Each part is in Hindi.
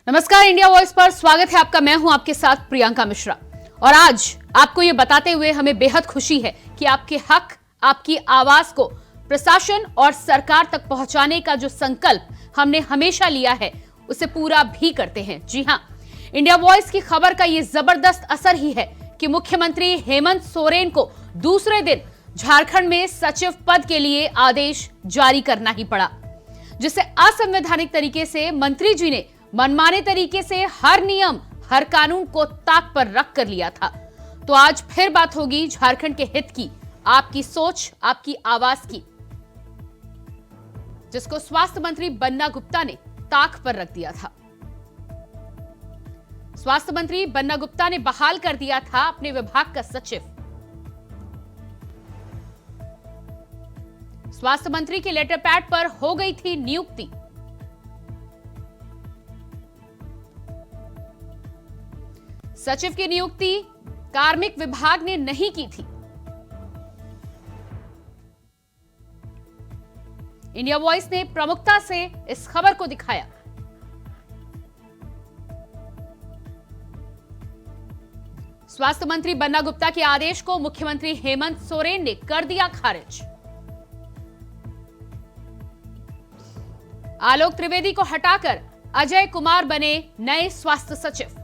नमस्कार, इंडिया वॉइस पर स्वागत है आपका। मैं हूं आपके साथ प्रियंका मिश्रा और आज आपको ये बताते हुए हमें बेहद खुशी है कि आपके हक, आपकी आवाज को प्रशासन और सरकार तक पहुंचाने का जो संकल्प हमने हमेशा लिया है उसे पूरा भी करते हैं। जी हां, इंडिया वॉइस की खबर का ये जबरदस्त असर ही है कि मुख्यमंत्री हेमंत सोरेन को दूसरे दिन झारखंड में सचिव पद के लिए आदेश जारी करना ही पड़ा, जिसे असंवैधानिक तरीके से मंत्री जी ने मनमाने तरीके से हर नियम, हर कानून को ताक पर रख कर लिया था। तो आज फिर बात होगी झारखंड के हित की, आपकी सोच, आपकी आवाज की, जिसको स्वास्थ्य मंत्री बन्ना गुप्ता ने ताक पर रख दिया था। स्वास्थ्य मंत्री बन्ना गुप्ता ने बहाल कर दिया था अपने विभाग का सचिव। स्वास्थ्य मंत्री के लेटर पैड पर हो गई थी नियुक्ति। सचिव की नियुक्ति कार्मिक विभाग ने नहीं की थी। इंडिया वॉइस ने प्रमुखता से इस खबर को दिखाया। स्वास्थ्य मंत्री बन्ना गुप्ता के आदेश को मुख्यमंत्री हेमंत सोरेन ने कर दिया खारिज। आलोक त्रिवेदी को हटाकर अजय कुमार बने नए स्वास्थ्य सचिव।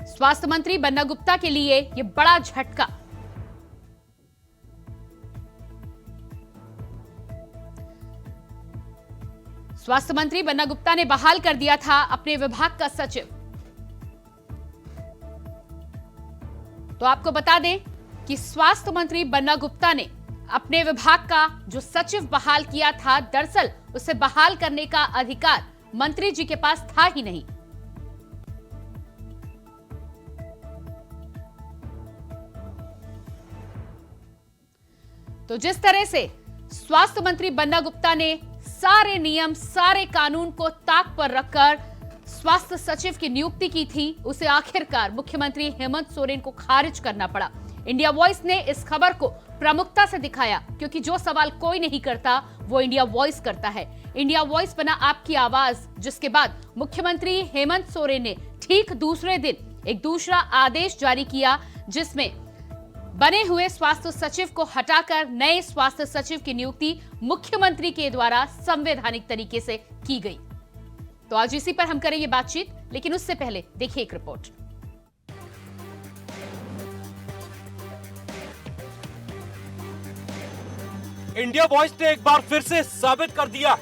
स्वास्थ्य मंत्री बन्ना गुप्ता के लिए यह बड़ा झटका। स्वास्थ्य मंत्री बन्ना गुप्ता ने बहाल कर दिया था अपने विभाग का सचिव। तो आपको बता दें कि स्वास्थ्य मंत्री बन्ना गुप्ता ने अपने विभाग का जो सचिव बहाल किया था, दरअसल उसे बहाल करने का अधिकार मंत्री जी के पास था ही नहीं। तो जिस तरह से स्वास्थ्य मंत्री बन्ना गुप्ता ने सारे नियम, सारे कानून को ताक पर रखकर स्वास्थ्य सचिव की नियुक्ति की थी, उसे आखिरकार मुख्यमंत्री हेमंत सोरेन को खारिज करना पड़ा। इंडिया वॉइस ने इस खबर को प्रमुखता से दिखाया, क्योंकि जो सवाल कोई नहीं करता वो इंडिया वॉइस करता है। इंडिया वॉइस बना आपकी आवाज, जिसके बाद मुख्यमंत्री हेमंत सोरेन ने ठीक दूसरे दिन एक दूसरा आदेश जारी किया, जिसमें बने हुए स्वास्थ्य सचिव को हटाकर नए स्वास्थ्य सचिव की नियुक्ति मुख्यमंत्री के द्वारा संवैधानिक तरीके से की गई। तो आज इसी पर हम करेंगे बातचीत, लेकिन उससे पहले देखिए एक रिपोर्ट। इंडिया वॉइस ने एक बार फिर से साबित कर दिया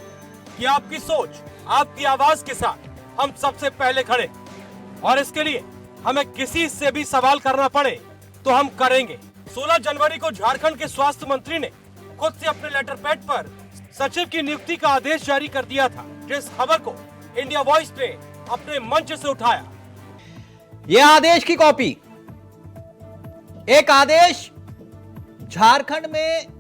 कि आपकी सोच, आपकी आवाज के साथ हम सबसे पहले खड़े, और इसके लिए हमें किसी से भी सवाल करना पड़े तो हम करेंगे। 16 जनवरी को झारखंड के स्वास्थ्य मंत्री ने खुद से अपने लेटर पैड पर सचिव की नियुक्ति का आदेश जारी कर दिया था, जिस खबर को इंडिया वॉइस ने अपने मंच से उठाया। यह आदेश की कॉपी, एक आदेश झारखंड में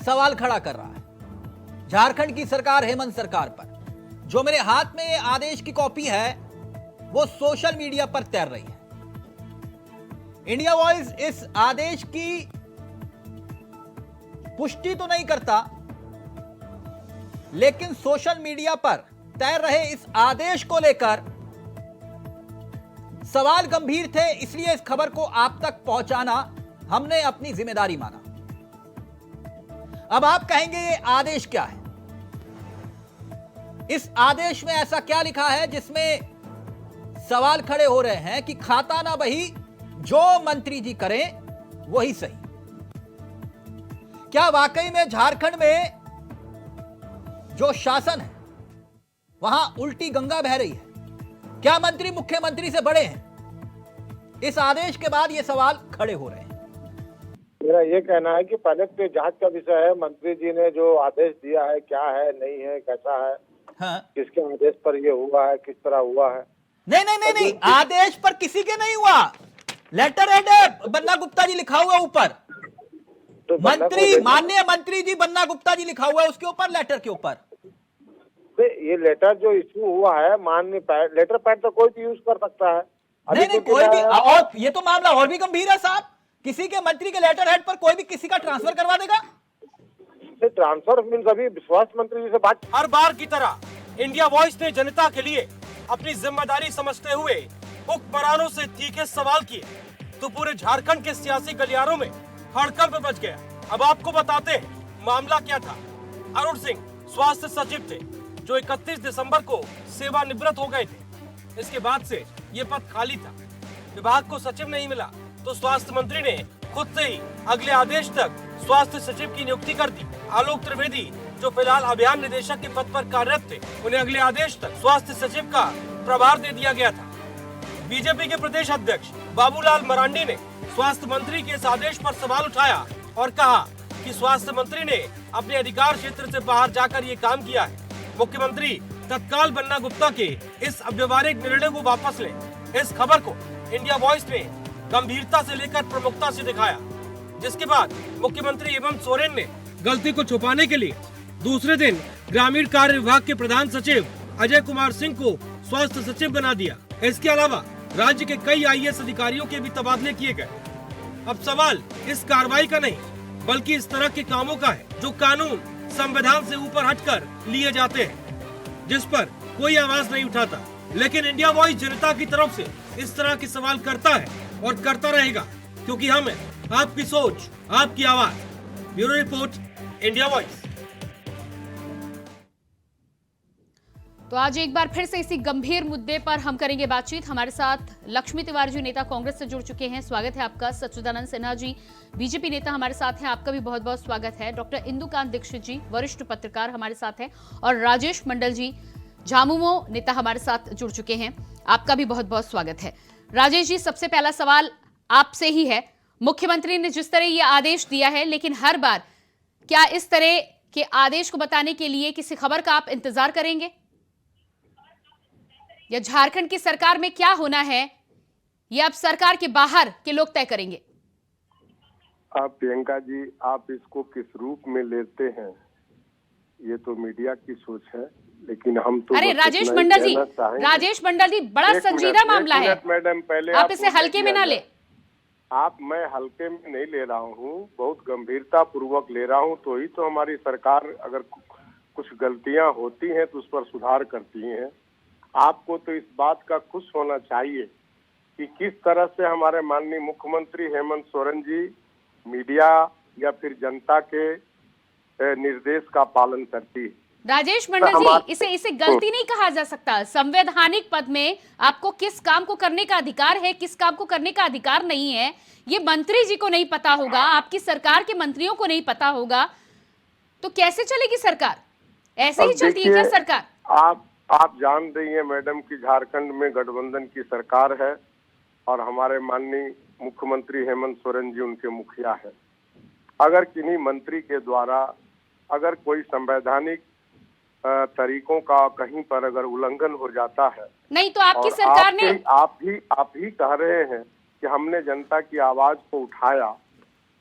सवाल खड़ा कर रहा है झारखंड की सरकार, हेमंत सरकार पर। जो मेरे हाथ में यह आदेश की कॉपी है वो सोशल मीडिया पर तैर रही है। इंडिया वॉइस इस आदेश की पुष्टि तो नहीं करता, लेकिन सोशल मीडिया पर तैर रहे इस आदेश को लेकर सवाल गंभीर थे, इसलिए इस खबर को आप तक पहुंचाना हमने अपनी जिम्मेदारी माना। अब आप कहेंगे ये आदेश क्या है? इस आदेश में ऐसा क्या लिखा है जिसमें सवाल खड़े हो रहे हैं कि खाता ना बही, जो मंत्री जी करें वही सही? क्या वाकई में झारखंड में जो शासन है वहां उल्टी गंगा बह रही है? क्या मंत्री मुख्यमंत्री से बड़े हैं? इस आदेश के बाद ये सवाल खड़े हो रहे हैं। मेरा ये कहना है कि पहले तो जांच का विषय है। मंत्री जी ने जो आदेश दिया है, क्या है, नहीं है, कैसा है, हाँ। किसके आदेश पर ये हुआ है, किस तरह हुआ है? नहीं, आदेश पर किसी के नहीं हुआ। लेटर हेड है, बन्ना गुप्ता जी लिखा हुआ ऊपर। तो मंत्री, माननीय मंत्री जी बन्ना गुप्ता जी लिखा हुआ है उसके ऊपर, लेटर के ऊपर। ये लेटर जो इशू हुआ है, माननीय लेटर पैड तो कोई भी यूज कर सकता है। नहीं, कोई भी। और ये तो मामला और भी गंभीर है साहब। किसी के मंत्री के लेटर हेड पर कोई भी किसी का ट्रांसफर करवा देगा? ट्रांसफर मीन्स अभी स्वास्थ्य मंत्री जी से बात। हर बार की तरह इंडिया वॉइस ने जनता के लिए अपनी जिम्मेदारी समझते हुए हुक्मरानों से तीखे सवाल किए तो पूरे झारखंड के सियासी गलियारों में हड़कंप मच गया। अब आपको बताते हैं मामला क्या था। अरुण सिंह स्वास्थ्य सचिव थे जो 31 दिसंबर को सेवानिवृत्त हो गए थे। इसके बाद से ये पद खाली था। विभाग को सचिव नहीं मिला तो स्वास्थ्य मंत्री ने खुद से ही अगले आदेश तक स्वास्थ्य सचिव की नियुक्ति कर दी। आलोक त्रिवेदी जो फिलहाल अभियान निदेशक के पद पर कार्यरत थे, उन्हें अगले आदेश तक स्वास्थ्य सचिव का प्रभार दे दिया गया था। बीजेपी के प्रदेश अध्यक्ष बाबूलाल मरांडी ने स्वास्थ्य मंत्री के इस आदेश पर सवाल उठाया और कहा कि स्वास्थ्य मंत्री ने अपने अधिकार क्षेत्र से बाहर जाकर ये काम किया है। मुख्यमंत्री तत्काल बन्ना गुप्ता के इस अव्यवहारिक निर्णय को वापस लें। इस खबर को इंडिया वॉइस ने गंभीरता से लेकर प्रमुखता से दिखाया, जिसके बाद मुख्यमंत्री हेमंत सोरेन ने गलती को छुपाने के लिए दूसरे दिन ग्रामीण कार्य विभाग के प्रधान सचिव अजय कुमार सिंह को स्वास्थ्य सचिव बना दिया। इसके अलावा राज्य के कई आईएएस अधिकारियों के भी तबादले किए गए। अब सवाल इस कार्रवाई का नहीं बल्कि इस तरह के कामों का है जो कानून संविधान से ऊपर हटकर लिए जाते हैं, जिस पर कोई आवाज नहीं उठाता। लेकिन इंडिया वॉइस जनता की तरफ से इस तरह के सवाल करता है और करता रहेगा, क्योंकि हम हैं आपकी सोच, आपकी आवाज। Bureau report, India voice. तो आज एक बार फिर से इसी गंभीर मुद्दे पर हम करेंगे बातचीत। हमारे साथ लक्ष्मी तिवारी जी नेता कांग्रेस से जुड़ चुके हैं, स्वागत है आपका। सच्चिदानंद सिन्हा जी बीजेपी नेता हमारे साथ हैं, आपका भी बहुत बहुत स्वागत है। डॉक्टर इंदुकांत दीक्षित जी वरिष्ठ पत्रकार हमारे साथ हैं और राजेश मंडल जी झामुमो नेता हमारे साथ जुड़ चुके हैं, आपका भी बहुत बहुत स्वागत है। राजेश जी, सबसे पहला सवाल आपसे ही है। मुख्यमंत्री ने जिस तरह ये आदेश दिया है, लेकिन हर बार क्या इस तरह के आदेश को बताने के लिए किसी खबर का आप इंतजार करेंगे, या झारखंड की सरकार में क्या होना है ये अब सरकार के बाहर के लोग तय करेंगे? आप प्रियंका जी, आप इसको किस रूप में लेते हैं ये तो मीडिया की सोच है, लेकिन हम तो अरे राजेश मंडल जी, बड़ा संजीदा मामला है मैडम। पहले आप इसे हल्के में ना ले। मैं हल्के में नहीं ले रहा हूँ, बहुत गंभीरता पूर्वक ले रहा हूँ। तो ही तो हमारी सरकार अगर कुछ गलतियां होती हैं तो उस पर सुधार करती हैं। आपको तो इस बात का खुश होना चाहिए कि किस तरह से हमारे माननीय मुख्यमंत्री हेमंत सोरेन जी मीडिया या फिर जनता के निर्देश का पालन करती है। राजेश मंडल जी, इसे गलती नहीं कहा जा सकता। संवैधानिक पद में आपको किस काम को करने का अधिकार है, किस काम को करने का अधिकार नहीं है, ये मंत्री जी को नहीं पता होगा, आपकी सरकार के मंत्रियों को नहीं पता होगा, तो कैसे चलेगी सरकार? ऐसे ही चलती है क्या सरकार? आप जान रही हैं मैडम कि झारखंड में गठबंधन की सरकार है और हमारे माननीय मुख्यमंत्री हेमंत सोरेन जी उनके मुखिया है। अगर किन्हीं मंत्री के द्वारा अगर कोई संवैधानिक तरीकों का कहीं पर अगर उल्लंघन हो जाता है, नहीं तो आपकी सरकार ने आप ही कह रहे हैं कि हमने जनता की आवाज को उठाया,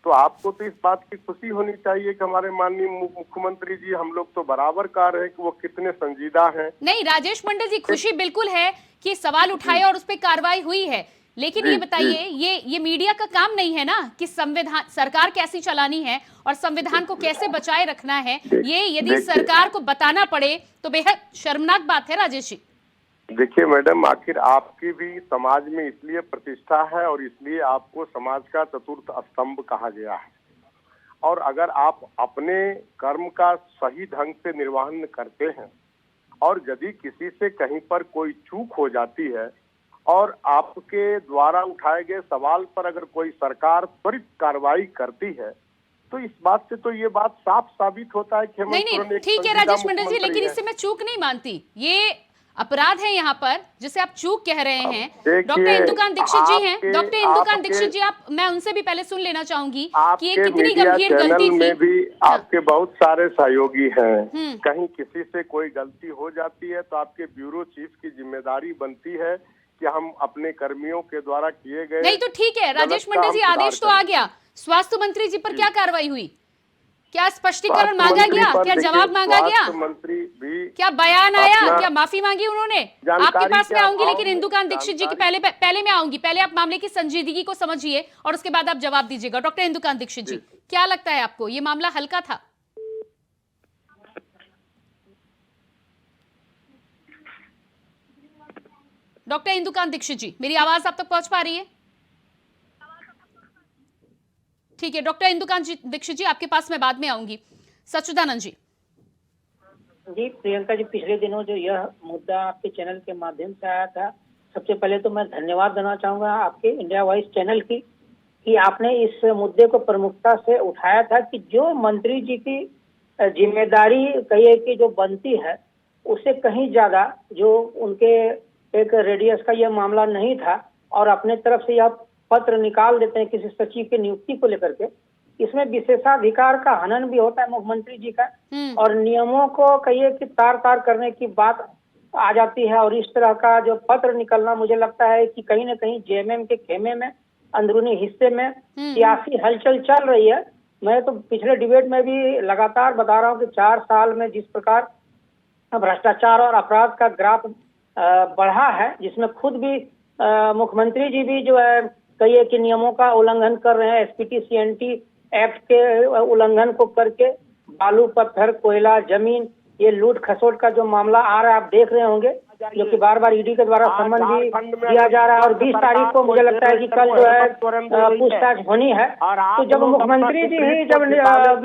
तो आपको तो इस बात की खुशी होनी चाहिए कि हमारे माननीय मुख्यमंत्री जी, हम लोग तो बराबर कह रहे हैं कि वो कितने संजीदा हैं। नहीं राजेश मंडल जी, खुशी बिल्कुल है कि सवाल उठाए और उस पर कार्रवाई हुई है, लेकिन ये बताइए, ये मीडिया का काम नहीं है ना कि संविधान सरकार कैसी चलानी है और संविधान को कैसे बचाए रखना है, ये यदि सरकार को बताना पड़े तो बेहद शर्मनाक बात है। राजेश जी देखिए मैडम, आखिर आपकी भी समाज में इसलिए प्रतिष्ठा है और इसलिए आपको समाज का चतुर्थ स्तंभ कहा गया है। और अगर आप अपने कर्म का सही ढंग से निर्वहन करते हैं और यदि किसी से कहीं पर कोई चूक हो जाती है और आपके द्वारा उठाए गए सवाल पर अगर कोई सरकार त्वरित कार्रवाई करती है, तो इस बात से तो ये बात साफ साबित होता है कि नहीं ठीक है राजेश मंडल जी, लेकिन इससे मैं चूक नहीं मानती, ये अपराध है यहाँ पर जिसे आप चूक कह रहे हैं। डॉक्टर इंदुकांत दीक्षित जी हैं, डॉक्टर इंदुकांत दीक्षित जी, आप मैं उनसे भी पहले सुन लेना चाहूंगी कि ये कितनी गंभीर गलती थी। में भी आपके बहुत सारे सहयोगी हैं, कहीं किसी से कोई गलती हो जाती है तो आपके ब्यूरो चीफ की जिम्मेदारी बनती है कि हम अपने कर्मियों के द्वारा किए गए। नहीं तो ठीक है राजेश मंडल जी, आदेश तो आ गया, स्वास्थ्य मंत्री जी पर क्या कार्रवाई हुई, क्या स्पष्टीकरण मांगा गया, क्या जवाब मांगा गया, मंत्री भी क्या बयान आया, क्या माफी मांगी उन्होंने? आपके पास में आऊंगी, लेकिन इंदुकांत दीक्षित जी की पहले मैं आऊंगी। पहले आप मामले की संजीदगी को समझिए और उसके बाद आप जवाब दीजिएगा। डॉक्टर इंदुकांत दीक्षित जी, क्या लगता है आपको ये मामला हल्का था? डॉक्टर इंदुकांत दीक्षित जी, मेरी आवाज आप तक पहुंच पा रही है? ठीक है, डॉक्टर इंदुकांत दीक्षित जी, आपके पास मैं बाद में आऊंगी। सच्चिदानंद जी। जी प्रियंका जी, पिछले दिनों जो यह मुद्दा आपके चैनल के माध्यम से आया था, सबसे पहले तो मैं धन्यवाद देना चाहूंगा आपके इंडिया वॉइस चैनल की कि आपने इस मुद्दे को प्रमुखता से उठाया था कि जो मंत्री जी की जिम्मेदारी कहिए कि जो बनती है उससे कहीं ज्यादा जो उनके एक रेडियस का यह मामला नहीं था और अपने तरफ से यह पत्र निकाल देते हैं किसी सचिव की नियुक्ति को लेकर के। इसमें विशेषाधिकार का हनन भी होता है मुख्यमंत्री जी का और नियमों को कहिए कि तार तार करने की बात आ जाती है। और इस तरह का जो पत्र निकलना, मुझे लगता है कि कहीं न कहीं जेएमएम के खेमे में, अंदरूनी हिस्से में सियासी हलचल चल रही है। मैं तो पिछले डिबेट में भी लगातार बता रहा हूँ कि 4 साल में जिस प्रकार भ्रष्टाचार और अपराध का ग्राफ बढ़ा है, जिसमें खुद भी मुख्यमंत्री जी भी जो है कहिए कि नियमों का उल्लंघन कर रहे हैं, एसपीटी सीएनटी एक्ट के उल्लंघन को करके बालू, पत्थर, कोयला, जमीन, ये लूट खसोट का जो मामला आ रहा है आप देख रहे होंगे, जो कि बार बार ईडी के द्वारा सम्मन भी दिया जा रहा है। और 20 तारीख को मुझे लगता है कि कल जो है पूछताछ होनी है। तो जब मुख्यमंत्री जी ही जब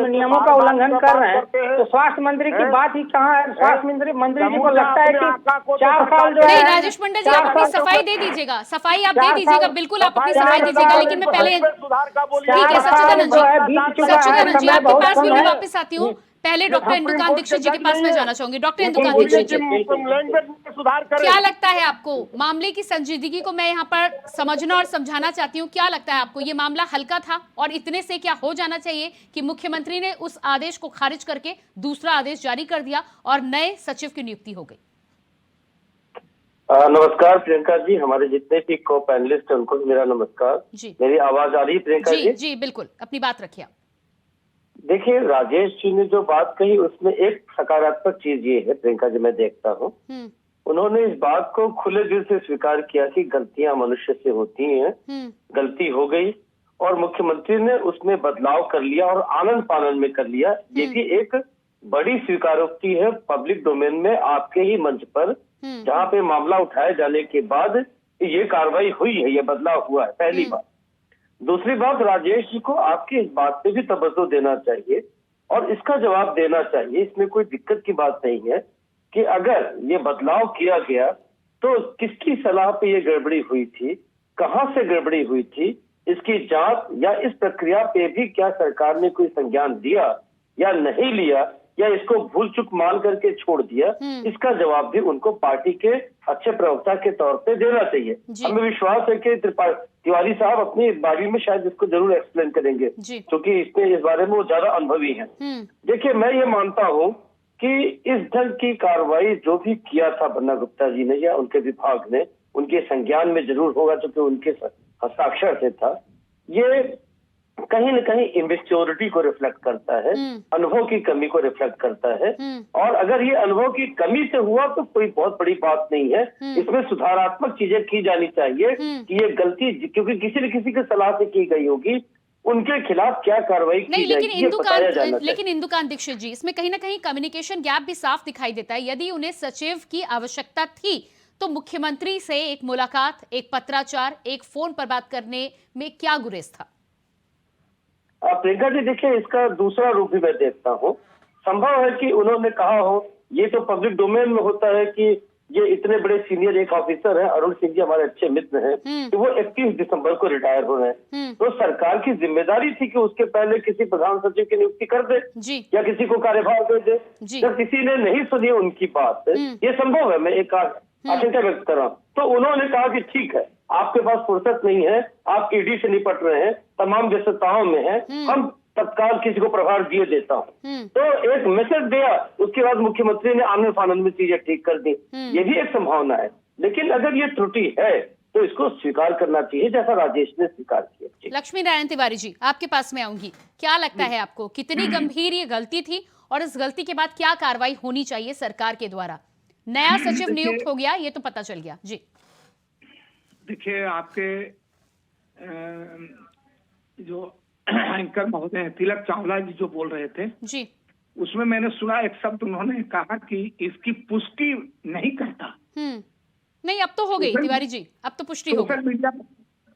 नियमों का उल्लंघन कर रहे हैं तो स्वास्थ्य मंत्री की बात ही कहाँ है? स्वास्थ्य मंत्री जी को लगता है कि 4 साल जो है। नहीं राजेश मंडल जी, आप अपनी सफाई दे दीजिएगा, सफाई आप दे दीजिएगा, बिल्कुल आप अपनी सफाई दीजिएगा, लेकिन मैं पहले ठीक है सच्चिदानंद जी आपके पास भी मैं वापस आती हूँ। पहले डॉक्टर इंदुकांत दीक्षित जी के पास मैं जाना चाहूंगी। डॉक्टर इंदुकांत दीक्षित जी, क्या लगता है आपको, मामले की संजीदगी को मैं यहाँ पर समझना और समझाना चाहती हूँ, क्या लगता है आपको ये मामला हल्का था और इतने से क्या हो जाना चाहिए कि मुख्यमंत्री ने उस आदेश को खारिज करके दूसरा आदेश जारी कर दिया और नए सचिव की नियुक्ति हो गई? नमस्कार प्रियंका जी, हमारे जितने भी को पैनलिस्ट हैं उनको मेरा नमस्कार जी। मेरी आवाज आ रही है प्रियंका जी? जी बिल्कुल, अपनी बात रखिए। देखिए, राजेश जी ने जो बात कही उसमें एक सकारात्मक चीज ये है प्रियंका जी, मैं देखता हूँ उन्होंने इस बात को खुले दिल से स्वीकार किया कि गलतियां मनुष्य से होती हैं, गलती हो गई और मुख्यमंत्री ने उसमें बदलाव कर लिया और आनंद पानंद में कर लिया। ये भी एक बड़ी स्वीकारोक्ति है पब्लिक डोमेन में, आपके ही मंच पर, जहाँ पे मामला उठाए जाने के बाद ये कार्रवाई हुई है, ये बदलाव हुआ है, पहली बात। दूसरी बात, राजेश जी को आपकी इस बात पे भी तवज्जो देना चाहिए और इसका जवाब देना चाहिए। इसमें कोई दिक्कत की बात नहीं है कि अगर ये बदलाव किया गया तो किसकी सलाह पे ये गड़बड़ी हुई थी, कहां से गड़बड़ी हुई थी, इसकी जांच या इस प्रक्रिया पे भी क्या सरकार ने कोई संज्ञान दिया या नहीं लिया या इसको भूल चूक मान करके छोड़ दिया, इसका जवाब भी उनको पार्टी के अच्छे प्रवक्ता के तौर पे देना चाहिए। हमें विश्वास है कि तिवारी साहब अपनी बारी में शायद इसको जरूर एक्सप्लेन करेंगे, क्योंकि इसमें इस बारे में वो ज्यादा अनुभवी हैं। देखिए, मैं ये मानता हूँ कि इस ढंग की कार्रवाई जो भी किया था बन्ना गुप्ता जी ने या उनके विभाग ने, उनके संज्ञान में जरूर होगा क्योंकि उनके हस्ताक्षर से था, ये कहीं न कहीं इमेच्योरिटी को रिफ्लेक्ट करता है, अनुभव की कमी को रिफ्लेक्ट करता है। और अगर ये अनुभव की कमी से हुआ तो कोई बहुत बड़ी बात नहीं है, इसमें सुधारात्मक चीजें की जानी चाहिए कि ये गलती क्योंकि किसी न किसी की सलाह से की गई होगी, उनके खिलाफ क्या कार्रवाई की जाएगी। लेकिन इंदुकांत दीक्षित जी, इसमें कहीं ना कहीं कम्युनिकेशन गैप भी साफ दिखाई देता है। यदि उन्हें सचिव की आवश्यकता थी तो मुख्यमंत्री से एक मुलाकात, एक पत्राचार, एक फोन पर बात करने में क्या गुरेज था? प्रियंका जी, देखिए, इसका दूसरा रूप भी मैं देखता हूँ। संभव है कि उन्होंने कहा हो, ये तो पब्लिक डोमेन में होता है कि ये इतने बड़े सीनियर एक ऑफिसर हैं, अरुण सिंह जी हमारे अच्छे मित्र हैं, कि वो 31 दिसंबर को रिटायर हो रहे हैं, तो सरकार की जिम्मेदारी थी कि उसके पहले किसी प्रधान सचिव की नियुक्ति कर दे या किसी को कार्यभार दे दे। जब किसी ने नहीं सुनी उनकी बात, ये संभव है, मैं एक आशंका व्यक्त कर रहा हूँ, तो उन्होंने कहा कि ठीक है, आपके पास फुर्सत नहीं है, आप ईडी से निपट रहे हैं, तमाम व्यस्तताओं में हैं, हम तत्काल किसी को प्रभार दिए देता हूँ। तो एक मैसेज दिया, उसके बाद मुख्यमंत्री ने आनंद फानंद में चीजें ठीक कर दी, ये भी एक संभावना है। लेकिन अगर ये त्रुटि है तो इसको स्वीकार करना चाहिए, जैसा राजेश ने स्वीकार किया। लक्ष्मी नारायण तिवारी जी, आपके पास में आऊंगी। क्या लगता है आपको, कितनी गंभीर ये गलती थी और इस गलती के बाद क्या कार्रवाई होनी चाहिए सरकार के द्वारा? नया सचिव नियुक्त हो गया, ये तो पता चल गया जी। देखिए, आपके जो एंकर महोदय हैं तिलक चावला जी जो बोल रहे थे जी, उसमें मैंने सुना एक शब्द, उन्होंने कहा कि इसकी पुष्टि नहीं करता। नहीं, नहीं, अब तो हो गई तिवारी जी, अब तो पुष्टि हो गई। सोशल मीडिया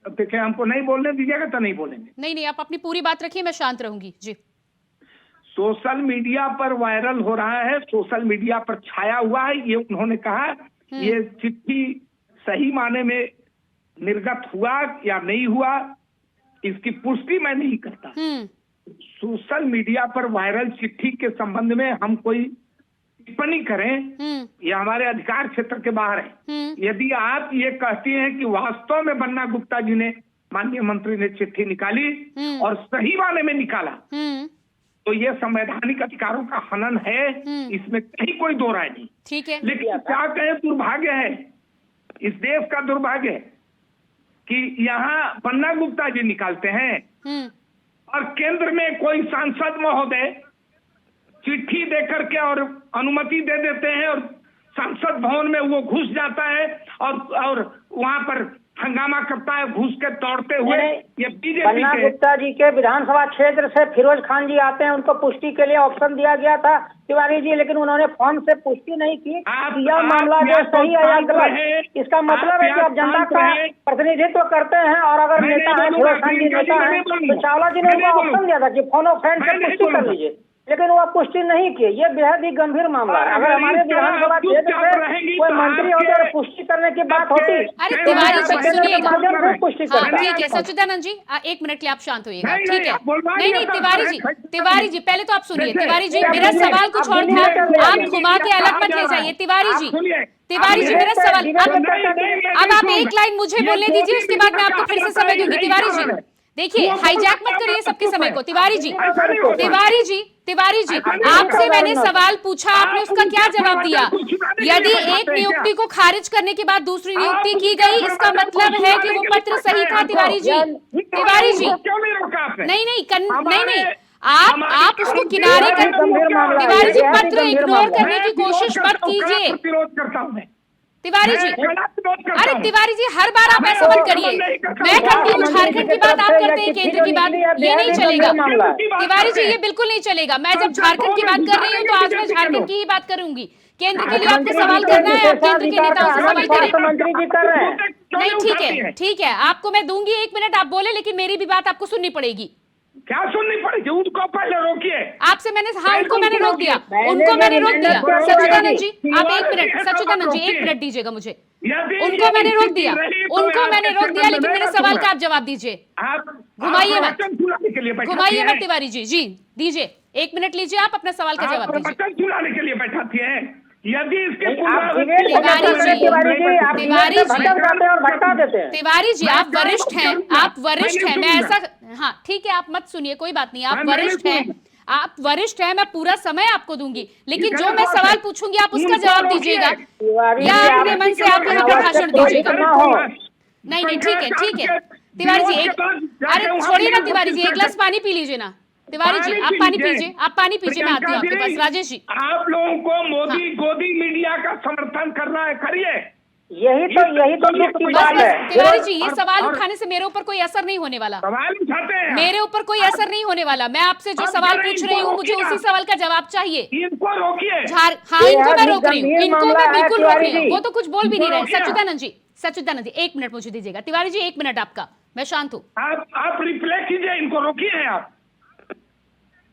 देखिए, हमको नहीं बोलने दीजिएगा तो नहीं बोलेंगे। नहीं, आप अपनी पूरी बात रखिए, मैं शांत रहूंगी जी। सोशल मीडिया पर वायरल हो रहा है, सोशल मीडिया पर छाया हुआ है, ये उन्होंने कहा ये चिट्ठी सही माने में निर्गत हुआ या नहीं हुआ, इसकी पुष्टि मैं नहीं करता। सोशल मीडिया पर वायरल चिट्ठी के संबंध में हम कोई टिप्पणी करें, ये हमारे अधिकार क्षेत्र के बाहर है। यदि आप ये कहती हैं कि वास्तव में बन्ना गुप्ता जी ने, माननीय मंत्री ने चिट्ठी निकाली और सही माने में निकाला, तो ये संवैधानिक अधिकारों का हनन है, इसमें कहीं कोई दो राय नहीं। ठीक है, लेकिन क्या कहें, दुर्भाग्य है, इस देश का दुर्भाग्य है कि यहाँ बन्ना गुप्ता जी निकालते हैं और केंद्र में कोई सांसद महोदय चिट्ठी देकर के और अनुमति दे देते हैं और संसद भवन में वो घुस जाता है और वहां पर हंगामा करता है, घुस के दौड़ते हुए। ये बीजेपी बन्ना गुप्ता जी के विधानसभा क्षेत्र से फिरोज खान जी आते हैं, उनको पुष्टि के लिए ऑप्शन दिया गया था तिवारी जी, लेकिन उन्होंने फॉर्म से पुष्टि नहीं की। यह मामला जो सही है या गलत, इसका मतलब है कि आप जनता का प्रतिनिधित्व करते हैं, और अगर नेता है, फिरोज खान जी नेता है, तो चावला जी ने उनको ऑप्शन दिया था कि फोन ऑफ फ्रेंड से पुष्टि कर लीजिए, लेकिन वो पुष्टि नहीं की। ये बेहद ही गंभीर मामला है। अगर हमारे विधानसभा क्षेत्र से कोई मंत्री होते और पुष्टि करने की बात होती, अरे तिवारी जी सुनिएगा, पुष्टि ठीक है सच्चिदानंद जी, 1 मिनट के लिए आप शांत होइएगा, ठीक है। नहीं तिवारी जी पहले तो आप सुनिए। तिवारी जी मेरा सवाल कुछ और था, आप घुमा के अलग मत ले जाइए। तिवारी जी मेरा सवाल, अब आप एक लाइन मुझे बोलने दीजिए, उसके बाद मैं आपको फिर से समय दूंगी। तिवारी जी देखिए, हाईजैक मत करिए सबके समय को। तिवारी जी आपसे मैंने सवाल पूछा, आपने उसका क्या जवाब दिया? यदि एक नियुक्ति को खारिज करने के बाद दूसरी नियुक्ति की गई, इसका मतलब है कि वो पत्र सही था। तिवारी जी नहीं, आप उसको किनारे कर, तिवारी जी पत्र इग्नोर करने की कोशिश मत कीजिए। तिवारी जी, अरे तिवारी जी हर बार आप ऐसा मत करिए। मैं करती हूँ झारखंड की बात, आप करते हैं केंद्र की बात, ये नहीं चलेगा। तिवारी जी ये बिल्कुल नहीं चलेगा। मैं जब झारखंड की बात कर रही हूँ तो आज मैं झारखंड की ही बात करूंगी। केंद्र के लिए आपको सवाल करना है, आप केंद्र के नेताओं से सवाल करें। नहीं ठीक है, आपको मैं दूंगी 1 मिनट, आप बोले, लेकिन मेरी भी बात आपको सुननी पड़ेगी। क्या सुननी पड़ेगी? उनको पहले रोकिए। आपसे मैंने उनको मैंने रोक दिया। सच्चिदानंद जी आप 1 मिनट, सच्चिदानंद जी 1 मिनट दीजिएगा मुझे। उनको मैंने रोक दिया, लेकिन मेरे सवाल का आप जवाब दीजिए। घुमाइए मत तिवारी जी दीजिए 1 मिनट लीजिए, आप अपना सवाल का जवाब दीजिए। बटन चुराने के लिए बैठाती है। यदि इसके तिवारी जी आप वरिष्ठ हैं, मैं ऐसा, हाँ ठीक है, आप मत सुनिए, कोई बात नहीं, आप वरिष्ठ हैं, मैं पूरा समय आपको दूंगी, लेकिन जो मैं सवाल पूछूंगी आप उसका जवाब दीजिएगा, या अपने मन से आप यहाँ पे भाषण दीजिएगा। नहीं ठीक है तिवारी जी, अरे छोड़िए ना तिवारी जी, 1 गिलास पानी पी लीजिए ना। तिवारी जी आप पानी पीजिए, मैं आती हूँ आपके पास। राजेश जी, आप लोगों को मोदी गोदी मीडिया का समर्थन करना है, करिए। यही तो की बात है। तिवारी जी ये सवाल उठाने से मेरे ऊपर कोई असर नहीं होने वाला। सवाल उठाते हैं, मेरे ऊपर कोई असर नहीं होने वाला। मैं आपसे जो सवाल पूछ रही हूँ, मुझे उसी सवाल का जवाब चाहिए। इनको रोकिए। हाँ इनको मैं रोक रही हूँ, इनको मैं बिल्कुल रोक रही हूँ, वो तो कुछ बोल भी नहीं रहे। सच्चिदानंद जी 1 मिनट मुझे दीजिएगा। तिवारी जी 1 मिनट आपका, मैं शांत हूँ। आप रिप्लाई कीजिए, इनको रोकिए।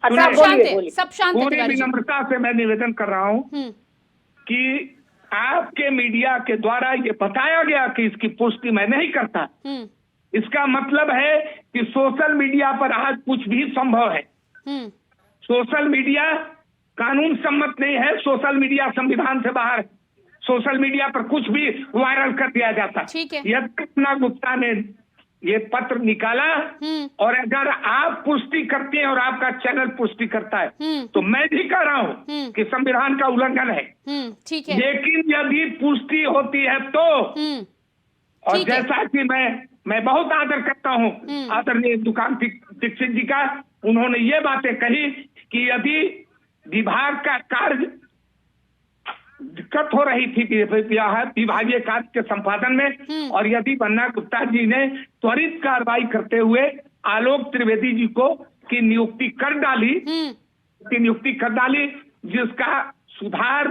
आप सब शांत है। पूरी विनम्रता से मैं निवेदन कर रहा हूँ कि आपके मीडिया के द्वारा ये बताया गया कि इसकी पुष्टि मैं नहीं करता, इसका मतलब है कि सोशल मीडिया पर आज कुछ भी संभव है। सोशल मीडिया कानून सम्मत नहीं है, सोशल मीडिया संविधान से बाहर है। सोशल मीडिया पर कुछ भी वायरल कर दिया जाता। यदि बन्ना गुप्ता ने ये पत्र निकाला और अगर आप पुष्टि करती हैं और आपका चैनल पुष्टि करता है, तो मैं भी कह रहा हूँ कि संविधान का उल्लंघन है। ठीक है, लेकिन यदि पुष्टि होती है तो, और जैसा कि मैं बहुत आदर करता हूँ आदरणीय दुकान दीक्षित जी का, उन्होंने ये बातें कही कि यदि विभाग का कार्य दिक्कत हो रही थी विभागीय कार्य के संपादन में, और यदि बन्ना गुप्ता जी ने त्वरित कार्रवाई करते हुए आलोक त्रिवेदी जी को की नियुक्ति कर डाली, जिसका सुधार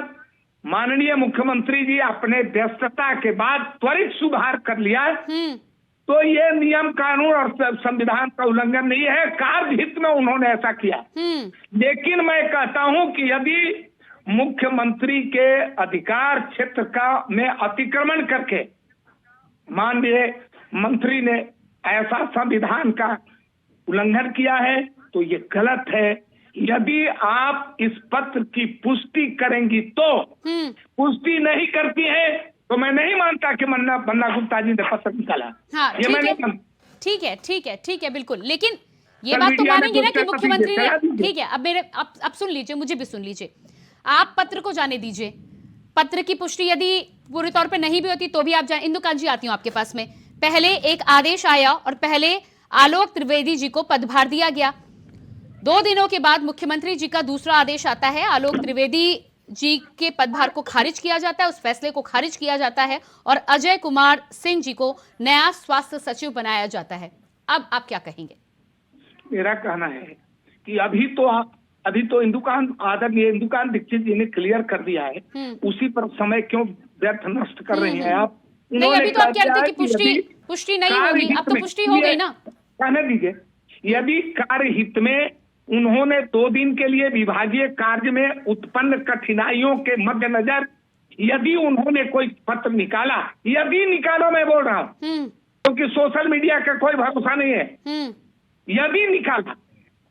माननीय मुख्यमंत्री जी अपने व्यस्तता के बाद त्वरित सुधार कर लिया, तो ये नियम कानून और संविधान का उल्लंघन नहीं है, कार्य हित में उन्होंने ऐसा किया। लेकिन मैं कहता हूं कि यदि मुख्यमंत्री के अधिकार क्षेत्र का में अतिक्रमण करके माननीय मंत्री ने ऐसा संविधान का उल्लंघन किया है तो ये गलत है। यदि आप इस पत्र की पुष्टि करेंगी तो, पुष्टि नहीं करती है तो मैं नहीं मानता कि बन्ना गुप्ता जी ने पत्र निकाला। हाँ, ठीक है बिल्कुल। लेकिन ये बात तो मानेंगे ना कि मुख्यमंत्री ने, ठीक है, अब सुन लीजिए, मुझे भी सुन लीजिए। आप पत्र को जाने दीजिए, पत्र की पुष्टि यदि पूरे तौर पे नहीं भी होती तो भी आप जान। इंदुकांत जी आती हूँ आपके पास में। पहले एक आदेश आया और पहले आलोक त्रिवेदी जी को पदभार दिया गया। 2 दिनों के बाद मुख्यमंत्री जी का दूसरा आदेश आता है, आलोक त्रिवेदी जी के पदभार को खारिज किया जाता है, उस फैसले को खारिज किया जाता है और अजय कुमार सिंह जी को नया स्वास्थ्य सचिव बनाया जाता है। अब आप क्या कहेंगे? मेरा कहना है कि अभी तो आदरणीय इंदुकांत दीक्षित जी ने क्लियर कर दिया है, उसी पर समय क्यों व्यर्थ नष्ट कर रहे हैं आप? नहीं, अभी तो आप कह रहे थे कि पुष्टि नहीं होगी, अब तो पुष्टि हो गई ना। कहने दीजिए, यदि कार्य हित में उन्होंने 2 दिन के लिए विभागीय कार्य में उत्पन्न कठिनाइयों के मद्देनजर यदि उन्होंने कोई पत्र निकाला, यदि निकालो, मैं बोल रहा हूँ क्योंकि सोशल मीडिया का कोई भरोसा नहीं है, यदि निकाला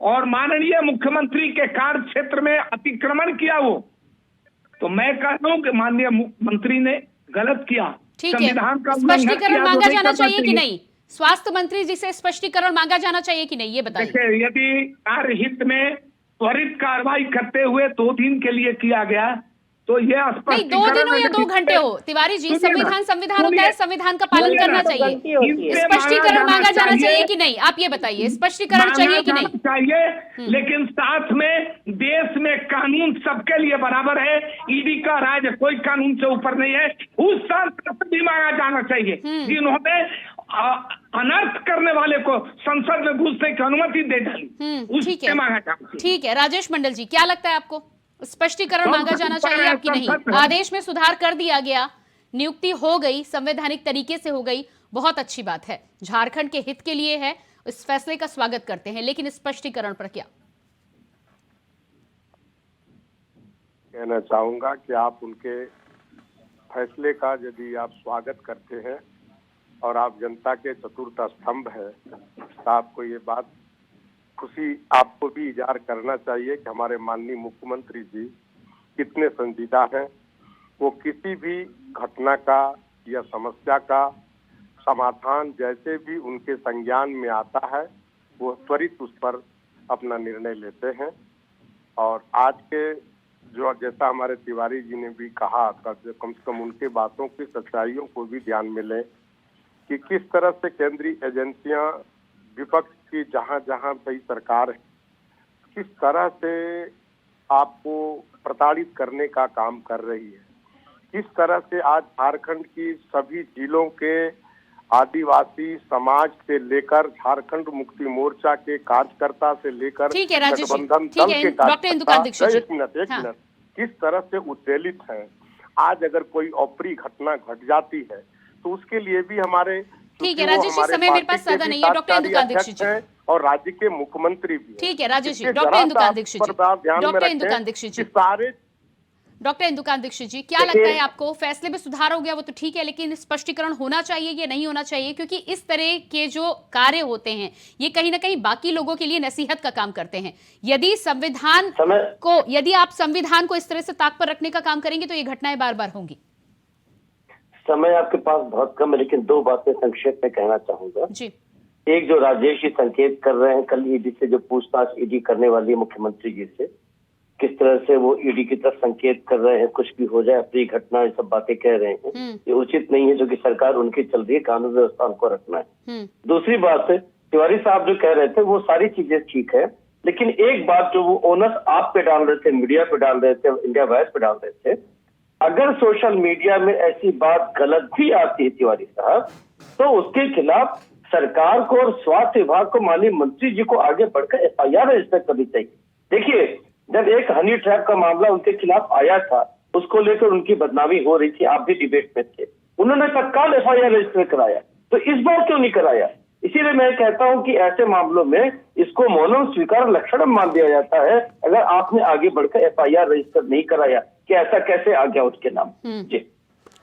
और माननीय मुख्यमंत्री के कार्य क्षेत्र में अतिक्रमण किया वो, तो मैं कहता हूँ कि माननीय मुख्यमंत्री ने गलत किया। ठीक है, स्पष्टीकरण मांगा जाना चाहिए कि नहीं? स्वास्थ्य मंत्री जी से स्पष्टीकरण मांगा जाना चाहिए कि नहीं, ये बताइए। यदि कार्य हित में त्वरित कार्रवाई करते हुए 2 दिन के लिए किया गया तो ये नहीं, 2 दिन हो या 2 घंटे हो, तिवारी जी, संविधान होता है, संविधान का पालन करना चाहिए। स्पष्टीकरण मांगा जाना चाहिए कि नहीं, आप ये बताइए, स्पष्टीकरण चाहिए कि नहीं? चाहिए, लेकिन साथ में देश में कानून सबके लिए बराबर है, ईडी का राज कोई कानून से ऊपर नहीं है, उस सांसद भी मांगा जाना चाहिए जिन्होंने अनर्थ करने वाले को संसद में घुसने की अनुमति दे डाली, उससे मांगा जाना चाहिए। ठीक है, राजेश मंडल जी, क्या लगता है आपको, स्पष्टीकरण मांगा जाना चाहिए आपकी नहीं? आदेश में सुधार कर दिया गया, नियुक्ति हो गई, संवैधानिक तरीके से हो गई, बहुत अच्छी बात है, झारखंड के हित के लिए है, इस फैसले का स्वागत करते हैं, लेकिन स्पष्टीकरण पर क्या कहना चाहूंगा कि आप उनके फैसले का यदि आप स्वागत करते हैं और आप जनता के चतुर्थ स्तंभ है तो आपको ये बात खुशी आपको भी इजहार करना चाहिए कि हमारे माननीय मुख्यमंत्री जी कितने संजीदा हैं। वो किसी भी घटना का या समस्या का समाधान जैसे भी उनके संज्ञान में आता है वो त्वरित उस पर अपना निर्णय लेते हैं। और आज के जो जैसा हमारे तिवारी जी ने भी कहा, कम से कम उनके बातों की सच्चाइयों को भी ध्यान में लें कि किस तरह से केंद्रीय एजेंसियां विपक्ष की जहां जहां सही सरकार है किस तरह से आपको प्रताड़ित करने का काम कर रही है, किस तरह से आज झारखंड की सभी जिलों के आदिवासी समाज से लेकर झारखंड मुक्ति मोर्चा के कार्यकर्ता से लेकर गठबंधन दल के कार्यकर्ता एक मिनट किस तरह से उत्तेजित हैं। आज अगर कोई अप्रिय घटना घट जाती है तो उसके लिए भी हमारे ठीक है राजेश जी, समय मेरे पास ज्यादा नहीं है, डॉक्टर इंदुकांत दीक्षित जी और राज्य के मुख्यमंत्री भी। ठीक है राजेश जी, डॉक्टर इंदुकांत दीक्षित जी, डॉक्टर इंदुकांत दीक्षित जी, डॉक्टर इंदुकांत दीक्षित जी, क्या लगता है आपको, फैसले में सुधार हो गया वो तो ठीक है, लेकिन स्पष्टीकरण होना चाहिए या नहीं होना चाहिए? क्योंकि इस तरह के जो कार्य होते हैं ये कहीं ना कहीं बाकी लोगों के लिए नसीहत का काम करते हैं। यदि यदि आप संविधान को इस तरह से ताक पर रखने का काम करेंगे तो ये घटनाएं बार बार होंगी। समय आपके पास बहुत कम है, लेकिन 2 बातें संक्षेप में कहना चाहूंगा जी। एक, जो राजेश जी संकेत कर रहे हैं, कल ईडी से जो पूछताछ ईडी करने वाली है मुख्यमंत्री जी से, किस तरह से वो ईडी की तरफ संकेत कर रहे हैं, कुछ भी हो जाए अपनी घटना, ये सब बातें कह रहे हैं, ये उचित नहीं है। जो कि सरकार उनकी चल रही है, कानून व्यवस्था उनको रखना है। दूसरी बात है, तिवारी साहब जो कह रहे थे वो सारी चीजें ठीक है, लेकिन एक बात जो वो ओनस आप पे डाल रहे थे, मीडिया पे डाल रहे थे, इंडिया वॉइस पे डाल रहे थे, अगर सोशल मीडिया में ऐसी बात गलत भी आती है तिवारी साहब, तो उसके खिलाफ सरकार को और स्वास्थ्य विभाग को, माननीय मंत्री जी को आगे बढ़कर FIR रजिस्टर करनी चाहिए। देखिए, जब एक हनी ट्रैप का मामला उनके खिलाफ आया था उसको लेकर उनकी बदनामी हो रही थी, आप भी डिबेट में थे, उन्होंने तत्काल FIR रजिस्टर कराया, तो इस बार क्यों नहीं कराया? इसीलिए मैं कहता हूं कि ऐसे मामलों में इसको मौनम स्वीकार लक्षण मान दिया जाता है अगर आपने आगे बढ़कर FIR रजिस्टर नहीं कराया, कि ऐसा कैसे आ गया उसके नाम। जी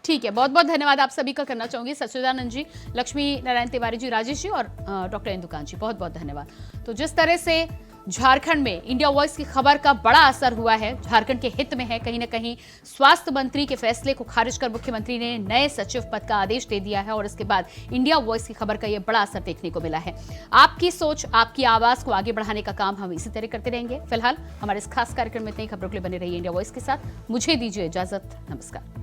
ठीक है, बहुत बहुत धन्यवाद आप सभी का करना चाहूंगी, सच्चिदानंद जी, लक्ष्मी नारायण तिवारी जी, राजेश जी और डॉक्टर इंदुकांत जी, बहुत बहुत धन्यवाद। तो जिस तरह से झारखंड में इंडिया वॉइस की खबर का बड़ा असर हुआ है, झारखंड के हित में है, कहीं ना कहीं स्वास्थ्य मंत्री के फैसले को खारिज कर मुख्यमंत्री ने नए सचिव पद का आदेश दे दिया है और इसके बाद इंडिया वॉइस की खबर का यह बड़ा असर देखने को मिला है। आपकी सोच, आपकी आवाज को आगे बढ़ाने का काम हम इसी तरह करते रहेंगे। फिलहाल हमारे इस खास कार्यक्रम में इतनी खबरों के लिए बने रहिए इंडिया वॉइस के साथ। मुझे दीजिए इजाजत, नमस्कार।